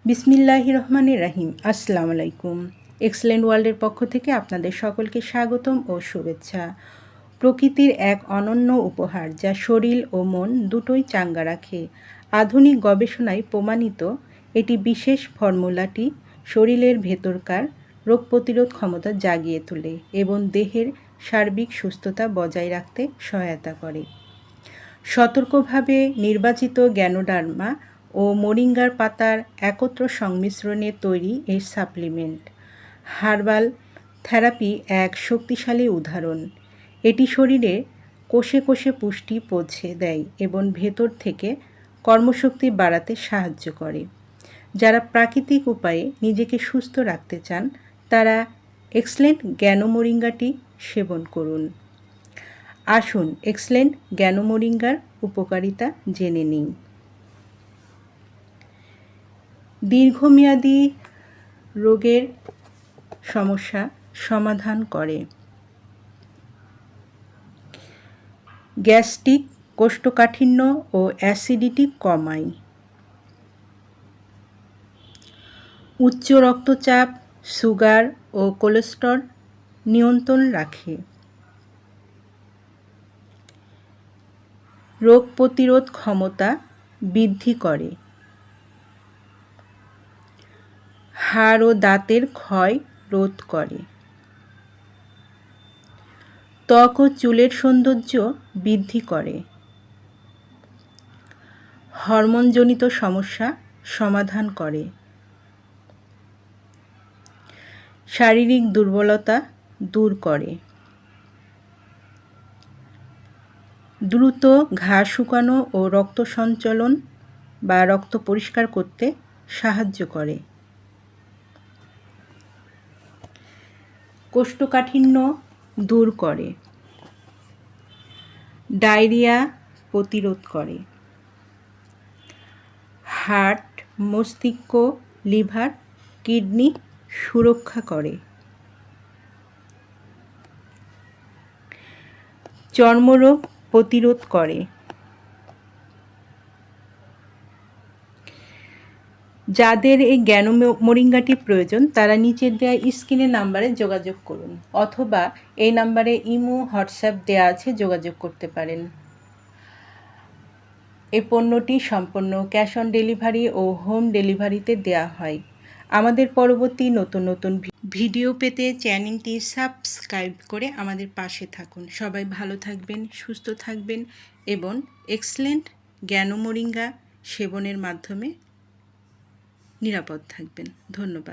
বিসমিল্লাহির রহমানির রহিম। আসসালামু আলাইকুম। এক্সেলেন্ট ওয়ার্ল্ডের পক্ষ থেকে আপনাদের সকলকে স্বাগতম ও শুভেচ্ছা। প্রকৃতির এক অনন্য উপহার যা শরীর ও মন দুটোই চাঙ্গা রাখে। আধুনিক গবেষণায় প্রমাণিত এটি বিশেষ ফর্মুলাটি শরীরের ভেতরকার রোগ প্রতিরোধ ক্ষমতা জাগিয়ে তোলে এবং দেহের সার্বিক সুস্থতা বজায় রাখতে সহায়তা করে। সতর্কভাবে নির্বাচিত গ্যানোডার্মা ও মোরিঙ্গার পাতার একত্র সংমিশ্রণে তৈরি এই সাপ্লিমেন্ট হার্বাল থেরাপি এক শক্তিশালী উদাহরণ। এটি শরীরে কোষে কোষে পুষ্টি পৌঁছে দেয় এবং ভেতর থেকে কর্মশক্তি বাড়াতে সাহায্য করে। যারা প্রাকৃতিক উপায়ে নিজেকে সুস্থ রাখতে চান তারা এক্সেলেন্ট গ্যানো মোরিঙ্গাটি সেবন করুন। আসুন এক্সেলেন্ট গ্যানো মোরিঙ্গার উপকারিতা জেনে নিই। দীর্ঘমেয়াদী রোগের সমস্যা সমাধান করে। গ্যাস্ট্রিক, কোষ্ঠকাঠিন্য ও অ্যাসিডিটি কমায়। উচ্চ রক্তচাপ, সুগার ও কোলেস্টেরল নিয়ন্ত্রণ রাখে। রোগ প্রতিরোধ ক্ষমতা বৃদ্ধি করে। হাড় ও দাঁতের ক্ষয় রোধ করে। ত্বক ও চুলের সৌন্দর্য বৃদ্ধি করে। হরমোনজনিত সমস্যা সমাধান করে। শারীরিক দুর্বলতা দূর করে। দ্রুত ঘা শুকানো ও রক্ত সঞ্চালন বা রক্ত পরিষ্কার করতে সাহায্য করে। কোষ্ঠকাঠিন্য দূর করে। ডায়রিয়া প্রতিরোধ করে। হার্ট, মস্তিষ্ক, লিভার, কিডনি সুরক্ষা করে। চর্মরোগ প্রতিরোধ করে। যাদের এই গ্যানো মোরিঙ্গাটি প্রয়োজন তারা নিচের দেওয়া স্ক্রিনের নাম্বারে যোগাযোগ করুন অথবা এই নাম্বারে ইমো, হোয়াটসঅ্যাপ দেওয়া আছে, যোগাযোগ করতে পারেন। এই পণ্যটি সম্পূর্ণ ক্যাশ অন ডেলিভারি ও হোম ডেলিভারিতে দেওয়া হয়। আমাদের পরবর্তী নতুন নতুন ভিডিও পেতে চ্যানেলটি সাবস্ক্রাইব করে আমাদের পাশে থাকুন। সবাই ভালো থাকবেন, সুস্থ থাকবেন এবং এক্সেলেন্ট গ্যানো মোরিঙ্গা সেবনের মাধ্যমে নিরাপদ থাকবেন। ধন্যবাদ।